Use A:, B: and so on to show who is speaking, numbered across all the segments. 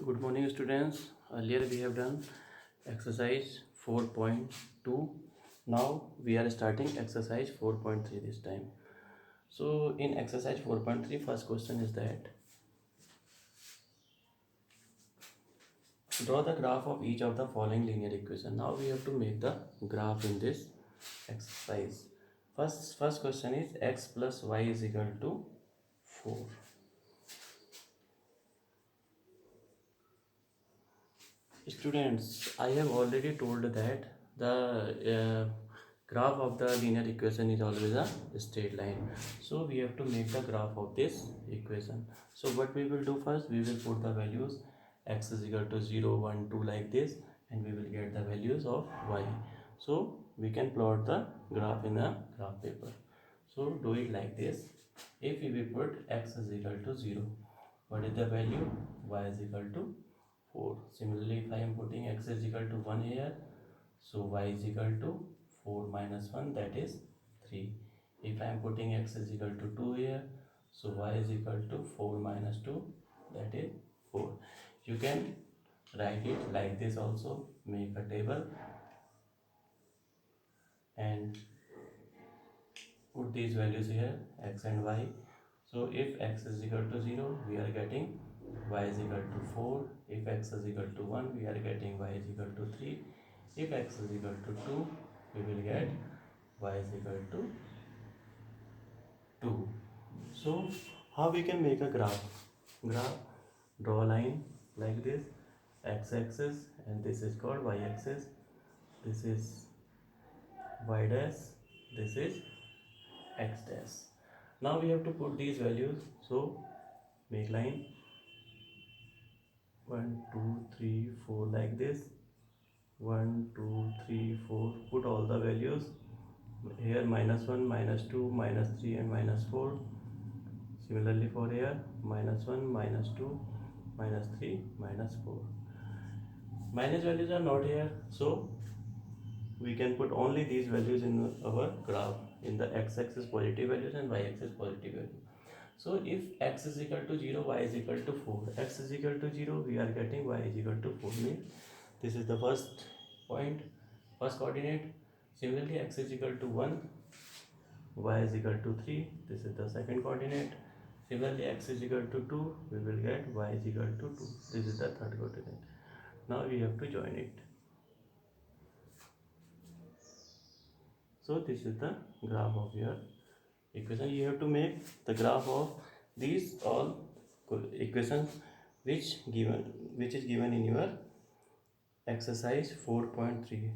A: Good morning, students. Earlier we have done exercise 4.2. Now we are starting exercise 4.3 this time. So in exercise 4.3, first question is that draw the graph of each of the following linear equation. Now we have to make the graph in this exercise. First question is x plus y is equal to 4. Students, I have already told that the graph of the linear equation is always a straight line. So we have to make the graph of this equation. So what we will do first, we will put the values x is equal to 0, 1, 2 like this, and we will get the values of y. So we can plot the graph in a graph paper. So do it like this. If we will put x is equal to 0, what is the value? Y is equal to 4. Similarly, if I am putting x is equal to 1 here, so y is equal to 4 minus 1, that is 3. If I am putting x is equal to 2 here, so y is equal to 4 minus 2, that is 4. You can write it like this also, make a table and put these values here, x and y. So if x is equal to 0, we are getting y is equal to 4. If x is equal to 1, we are getting y is equal to 3. If x is equal to 2, we will get y is equal to 2. So how we can make a graph? Draw a line like this, x-axis, and this is called y-axis. This is y dash, this is x dash. Now we have to put these values. So make line 1, 2, 3, 4 like this. 1, 2, 3, 4. Put all the values here, minus 1, minus 2, minus 3, and minus 4. Similarly for here, minus 1, minus 2, minus 3, minus 4. Minus values are not here, so we can put only these values in our graph. In the x-axis positive values and y-axis positive value. So if x is equal to 0, y is equal to 4. X is equal to 0, we are getting y is equal to 4. Means this is the first point, first coordinate. Similarly, x is equal to 1, y is equal to 3. This is the second coordinate. Similarly, x is equal to 2, we will get y is equal to 2. This is the third coordinate. Now we have to join it. So this is the graph of your equation. You have to make the graph of these all equations which is given in your exercise 4.3.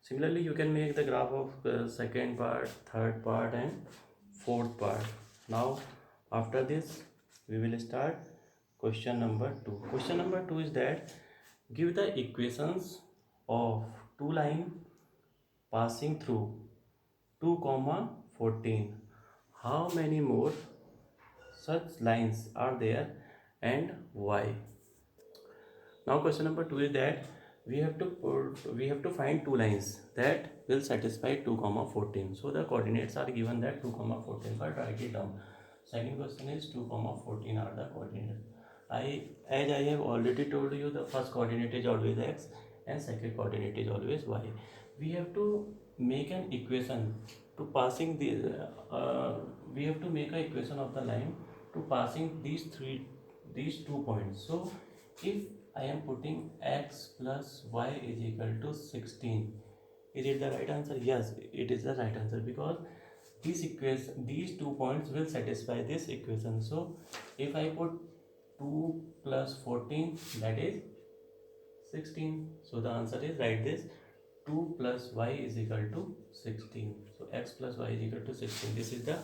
A: Similarly, you can make the graph of second part, third part, and fourth part. Now after this we will start question number 2. Question number 2 is that give the equations of two lines passing through 2 comma 14. How many more such lines are there and why? Now question number 2 is that we have to find two lines that will satisfy 2 comma 14. So the coordinates are given that 2 comma 14. But write it down. Second question is 2 comma 14 are the coordinates. As I have already told you, the first coordinate is always x and second coordinate is always y. We have to make an equation to passing the we have to make an equation of the line to passing these 2 points. So if I am putting x plus y is equal to 16, is it the right answer? Yes, it is the right answer, because these 2 points will satisfy this equation. So if I put 2 plus 14, that is 16. So the answer is, write this, 2 plus y is equal to 16. So x plus y is equal to 16. This is the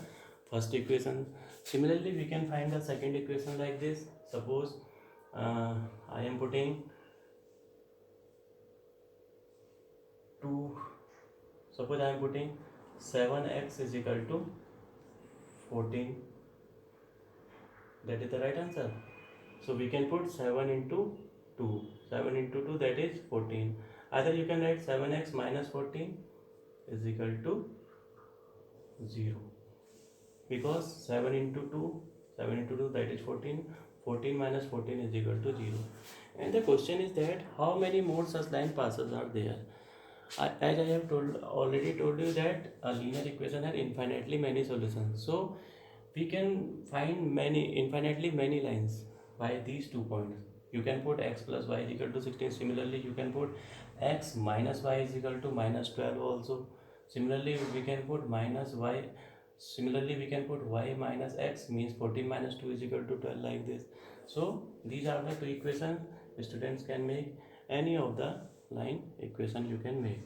A: first equation. Similarly, we can find the second equation like this. Suppose I am putting 2, suppose I am putting 7x is equal to 14. That is the right answer. So we can put 7 into 2. 7 into 2, that is 14. Either you can write 7x minus 14 is equal to 0. Because 7 into 2, that is 14. 14 minus 14 is equal to 0. And the question is that how many more such line passes are there? As I have already told you that a linear equation has infinitely many solutions. So we can find infinitely many lines by these 2 points. You can put x plus y is equal to 16. Similarly, you can put x minus y is equal to minus 12 also. Similarly, we can put minus y. Similarly, we can put y minus x means 14 minus 2 is equal to 12 like this. So these are the two equations. Students can make any of the line equation you can make.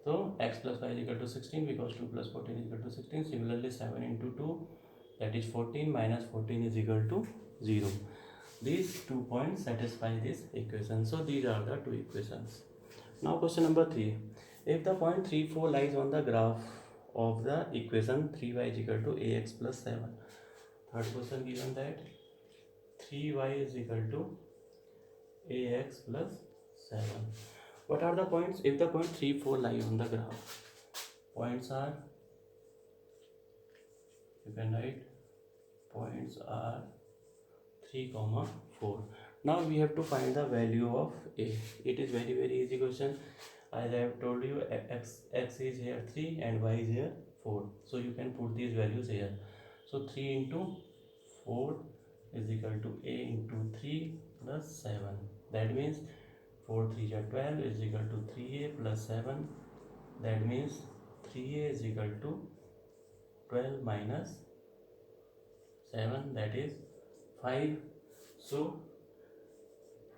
A: So x plus y is equal to 16 because 2 plus 14 is equal to 16. Similarly, 7 into 2, that is 14 minus 14 is equal to 0. These 2 points satisfy this equation. So these are the two equations. Now question number 3. If the point 3, 4 lies on the graph of the equation 3y is equal to ax plus 7. Third question given that 3y is equal to ax plus 7. What are the points? If the point 3, 4 lie on the graph, points are, you can write points are 3, 4. Now we have to find the value of a. It is very easy question. As I have told you, x is here 3 and y is here 4. So you can put these values here. So 3 into 4 is equal to a into 3 plus 7. That means 4 3 are 12 is equal to 3a plus 7. That means 3a is equal to 12 minus 7, that is 5. So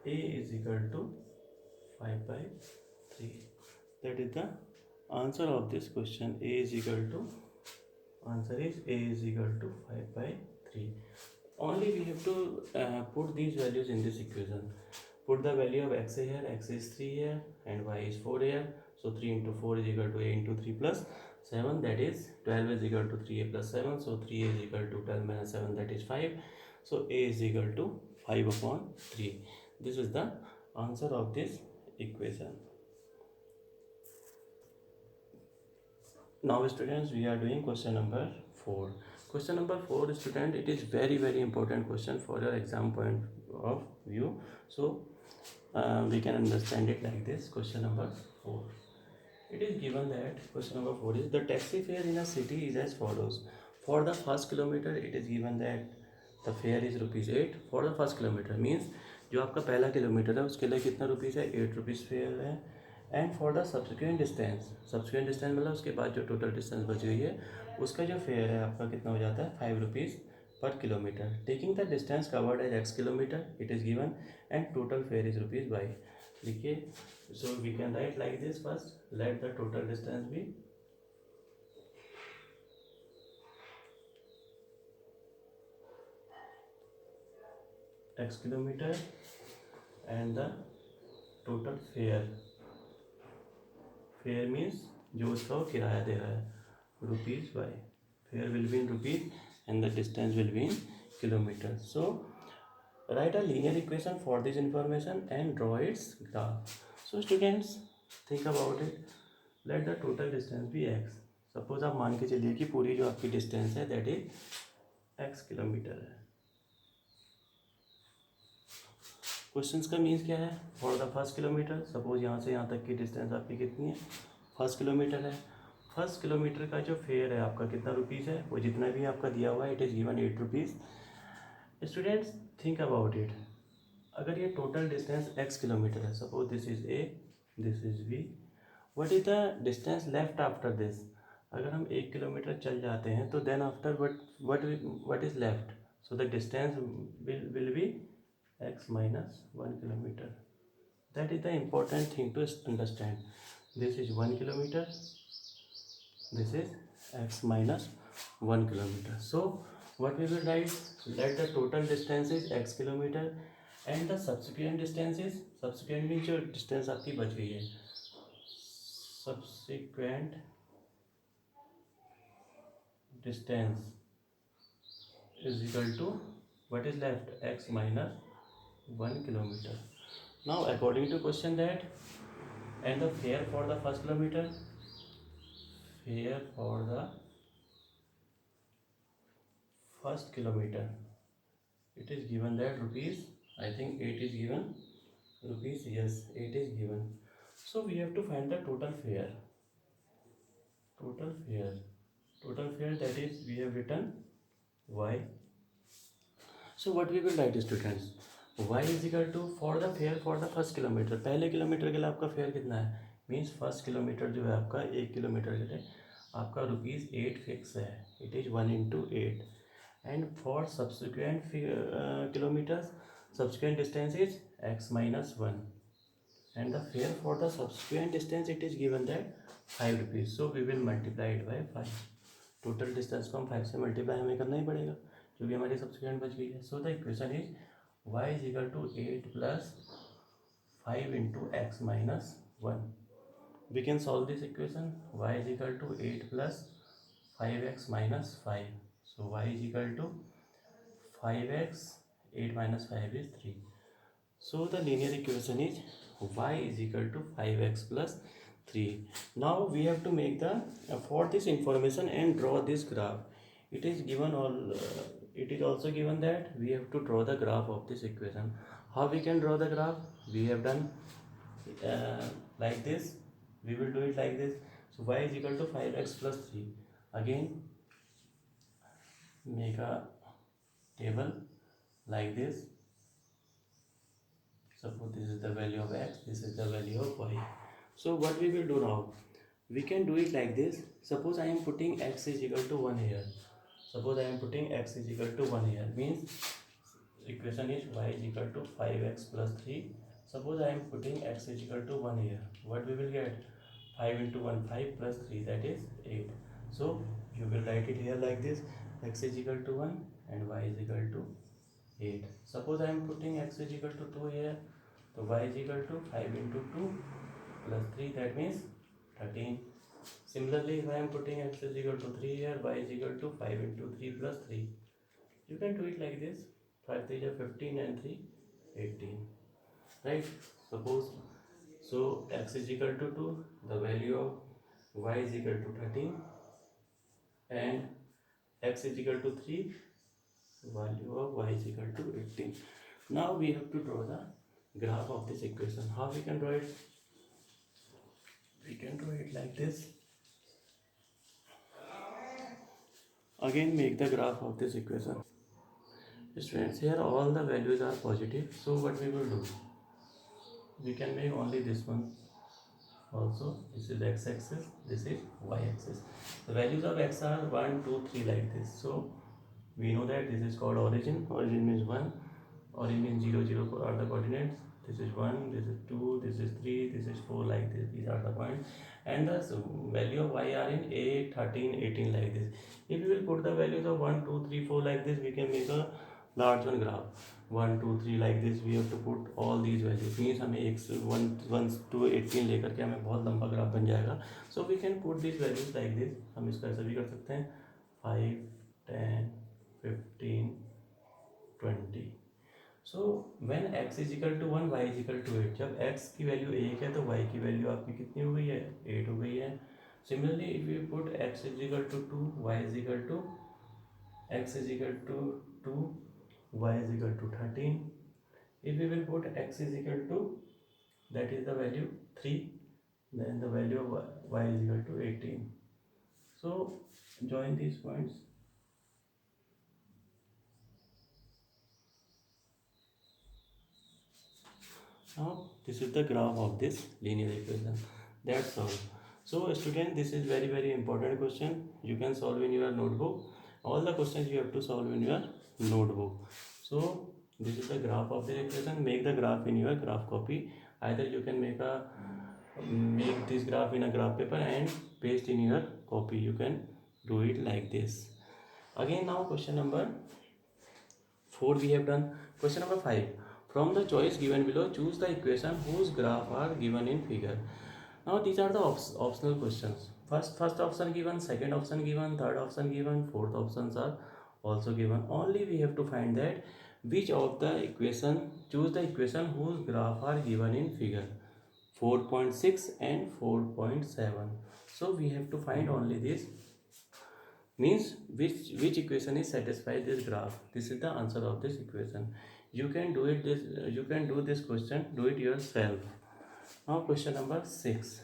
A: a is equal to 5 by 3. That is the answer of this question. Answer is a is equal to 5 by 3. Only we have to put these values in this equation. Put the value of x here, x is 3 here and y is 4 here. So 3 into 4 is equal to a into 3 plus 7, that is 12 is equal to 3a plus 7. So 3a is equal to 12 minus 7, that is 5. So a is equal to 5 upon 3. This is the answer of this equation. Now students, we are doing question number 4. Question number 4, student, it is very important question for your exam point of view. So we can understand it like this. Question number 4. It is given that question number 4 is the taxi fare in a city is as follows. For the first kilometer, it is given that the fare is ₹8 for the first kilometer. Means जो आपका पहला kilometre है उसके लिए कितना rupees है, 8 rupees fair है. And for the subsequent distance मतलब उसके बाद जो टोटल डिस्टेंस बच गई है उसका जो फेयर है आपका कितना हो जाता है, 5 रुपीज़ पर kilometre. Taking the distance covered as x kilometre it is given and total fare is ₹y. देखिए, so we can write like this. First let the total distance be x kilometer and the total fare means जो उसका किराया दे रहा है ₹y. Fare will be in rupees and the distance will be in kilometers. So write a linear equation for this information and draw its graph. So students, think about it. Let the total distance be x. Suppose आप मान के चलिए कि पूरी जो आपकी distance है that is x kilometre है. क्वेश्चन का मीन्स क्या है, for the first kilometre. Suppose यहाँ से यहाँ तक की डिस्टेंस आपकी कितनी है, फर्स्ट किलोमीटर है. फर्स्ट किलोमीटर का जो फेयर है आपका कितना रुपीज़ है, वो जितना भी आपका दिया हुआ है it is given 8 rupees. Students think about it. अगर ये टोटल डिस्टेंस x किलोमीटर है, suppose this is a, this is b, what is the distance left after this. अगर हम 1 किलोमीटर चल जाते हैं तो then after what is left. So the distance will be x minus 1 kilometer. That is the important thing to understand. This is 1 kilometer, this is x minus 1 kilometer. So what we will write, let the total distance is x kilometer and the subsequent distance is, subsequent means जो distance आपकी बच गई है, subsequent distance is equal to what is left, x minus 1 kilometer. Now according to question that, and the fare for the first kilometer, fare for the first kilometer it is given that rupees, I think 8 is given, rupees, yes, 8 is given. So we have to find the total fare. Total fare. Total fare, that is we have written y. So what we will write students, y is equal to for the fare for the first kilometre, पहले kilometre के लिए आपका fair कितना है, means first kilometre जो है आपका 1 kilometre के लिए आपका रुपीज़ 8 फिक्स है, it is 1 into 8. And for subsequent kilometres subsequent distance is x minus 1, and the fare for the subsequent distance it is given that 5 rupees. So we will multiply it by 5. Total distance को हम 5 से multiply हमें करना ही पड़ेगा क्योंकि हमारी subsequent बच गई है. So the equation is y is equal to 8 plus 5 into X minus 1. We can solve this equation. y is equal to 8 प्लस 5x minus 5. So y is equal to 5x, 8 minus 5 is 3. So the linear equation is y is equal to 5x plus 3. Now we have to make the for this information and draw this graph. It is given all. It is also given that we have to draw the graph of this equation. How we can draw the graph? We have done like this. We will do it like this. So y is equal to 5x plus 3. Again, make a table like this. Suppose this is the value of x, this is the value of y. So what we will do now, we can do it like this. Suppose I am putting x is equal to 1 here. Suppose I am putting x is equal to 1 here, means equation is y is equal to 5x plus 3. Suppose I am putting x is equal to 1 here. What we will get? 5 into 1, 5 plus 3, that is 8. So you will write it here like this. X is equal to 1 and y is equal to 8. Suppose I am putting x is equal to 2 here. So y is equal to 5 into 2 plus 3, that means 13. Similarly, if I am putting x is equal to 3 here, y is equal to 5 into 3 plus 3. You can do it like this. 5 3 is 15 and 3 18. Right? Suppose, so x is equal to 2, the value of y is equal to 13, and x is equal to 3, value of y is equal to 18. Now we have to draw the graph of this equation. How we can draw it? We can draw it like this. Again, make the graph of this equation. Students, here all the values are positive. So what we will do? We can make only this one. Also, this is x-axis, this is y-axis. The values of x are 1, 2, 3 like this. So we know that this is called origin. Origin means 1. Origin means 0, 0 are the coordinates. This is 1, this is 2, this is 3, this is 4 like this. These are the points. And the value of y are in 8, 13, 18 like this. If we will put the values of 1, 2, 3, 4 like this, we can make a large one graph. 1, 2, 3 like this. We have to put all these values. Means हमें 1 to 18 लेकर के हमें बहुत लंबा graph बन जाएगा. So we can put these values like this. हम इसका ऐसा भी कर सकते हैं 5, 10, 15, 20. So when x is equal to 1, y is equal to 8. जब x की वैल्यू 1 है तो y की वैल्यू आपकी कितनी हो गई है? 8 हो गई है. Similarly, if we put x is equal to 2, y is equal to x is equal to 2, y is equal to 13. If we will put x is equal to, that is the value 3, then the value of y is equal to 18. So join these points. Now this is the graph of this linear equation. That's all. So student, this is very very important question. You can solve in your notebook. All the questions you have to solve in your notebook. So this is the graph of the equation. Make the graph in your graph copy. Either you can make this graph in a graph paper and paste in your copy. You can do it like this. Again, now question number 4 we have done. Question number 5. From the choice given below, choose the equation whose graph are given in figure. Now these are the optional questions. First option given, second option given, third option given, fourth options are also given. Only we have to find that which of the equation, choose the equation whose graph are given in figure 4.6 and 4.7. So we have to find only this. means which equation is satisfy this graph. This is the answer of this equation. You can do it this, you can do this question, do it yourself. Now question number 6.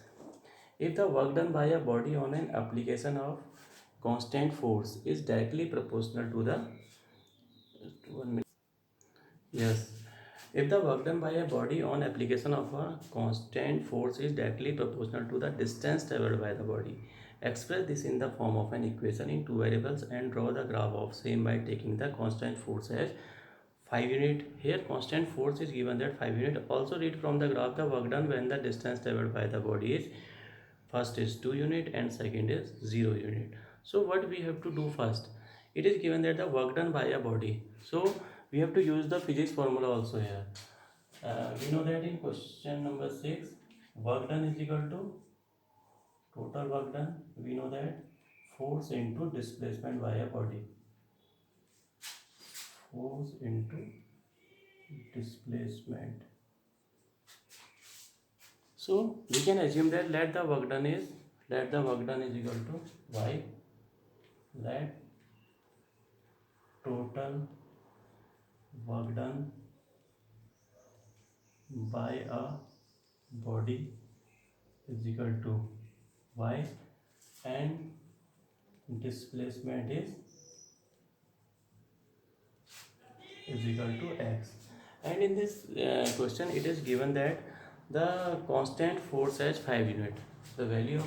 A: If the work done by a body on an application of constant force is directly proportional to the 1 minute. Yes. If the work done by a body on application of a constant force is directly proportional to the distance traveled by the body, express this in the form of an equation in two variables and draw the graph of same by taking the constant force as 5 unit. Here constant force is given that 5 unit. Also read from the graph the work done when the distance traveled by the body is first is 2 unit and second is 0 unit. So what we have to do first, it is given that the work done by a body, so we have to use the physics formula also here. We know that in question number 6, work done is equal to total work done. We know that force into displacement by a body, force into displacement. So we can assume that let the work done is equal to y, let total work done by a body is equal to y and displacement is equal to x. And in this question it is given that the constant force has 5 unit. The value of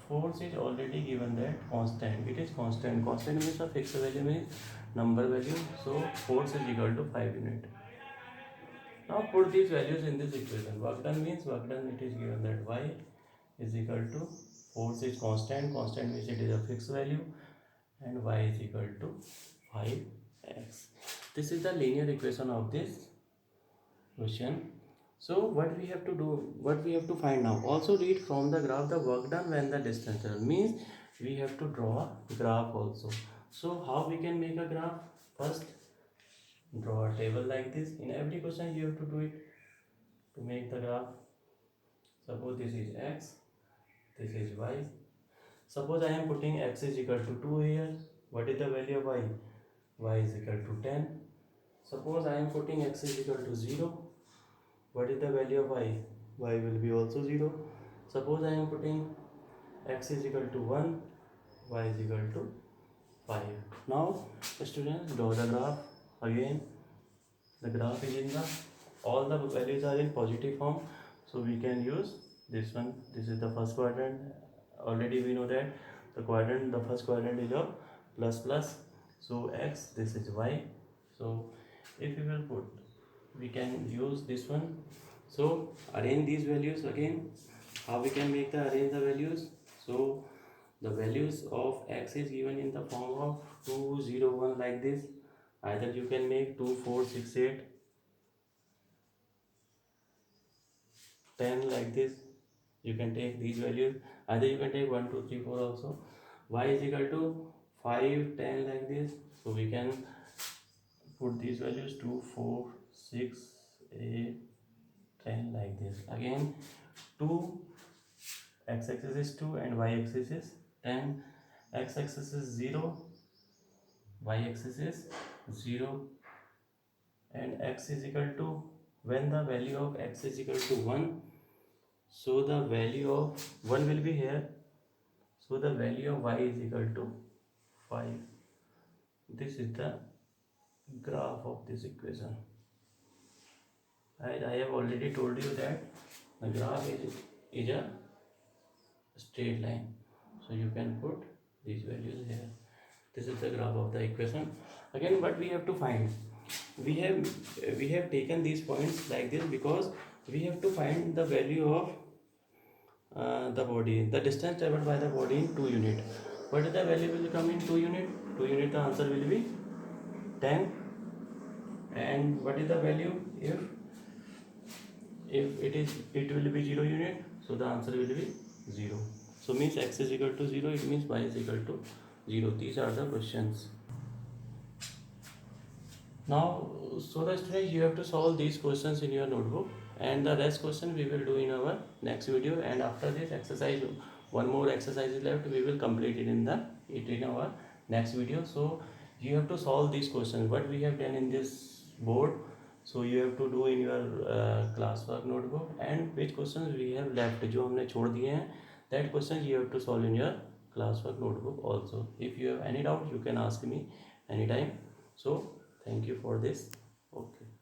A: force is already given that constant, it is constant means a fixed value means number value, so force is equal to 5 unit. Now put these values in this equation. Work done means work done, it is given that y is equal to force is constant means it is a fixed value, and y is equal to 5x. This is the linear equation of this question. So what we have to do, what we have to find now, also read from the graph the work done when the distance traveled, means we have to draw a graph also. So how we can make a graph? First draw a table like this. In every question you have to do it to make the graph. Suppose this is x, this is y. Suppose I am putting x is equal to 2 here. What is the value of y? Y is equal to 10. Suppose I am putting x is equal to 0. What is the value of y? Y will be also 0. Suppose I am putting x is equal to 1, y is equal to 5. Now students, draw the graph. Again the graph is in the, all the values are in positive form, so we can use this one. This is the first quadrant. Already we know that the first quadrant is of plus plus, so x, this is y. So if we will put, we can use this one. So arrange these values again. How we can make the arrange the values? So the values of x is given in the form of 2, 0, 1 like this. Either you can make 2, 4, 6, 8, 10 like this. You can take these values. Either you can take 1, 2, 3, 4 also. Y is equal to 5, 10 like this. So we can put these values 2, 4, 6, 8, 10 like this. Again 2, x-axis is 2 and y-axis is 10. X-axis is 0, y-axis is 0, and x is equal to, when the value of x is equal to 1, so the value of 1 will be here, so the value of y is equal to 5. This is the graph of this equation. I have already told you that the graph is a straight line, so you can put these values here. This is the graph of the equation. Again what we have to find, we have taken these points like this because we have to find the value of the body, the distance traveled by the body in 2 unit. What is the value will come in 2 unit? 2 unit, the answer will be 10. And what is the value if it will be 0 unit? So the answer will be 0. So means x is equal to 0, it means y is equal to 0. These are the questions. Now, so the students, you have to solve these questions in your notebook, and the rest question we will do in our next video. And after this exercise one more exercise is left. We will complete it in our next video. So you have to solve these questions what we have done in this board. So you have to do in your classwork notebook, and which questions we have left जो हमने छोड़ दिए हैं, that questions you have to solve in your classwork notebook also. If you have any doubt, you can ask me anytime. So thank you for this. Okay.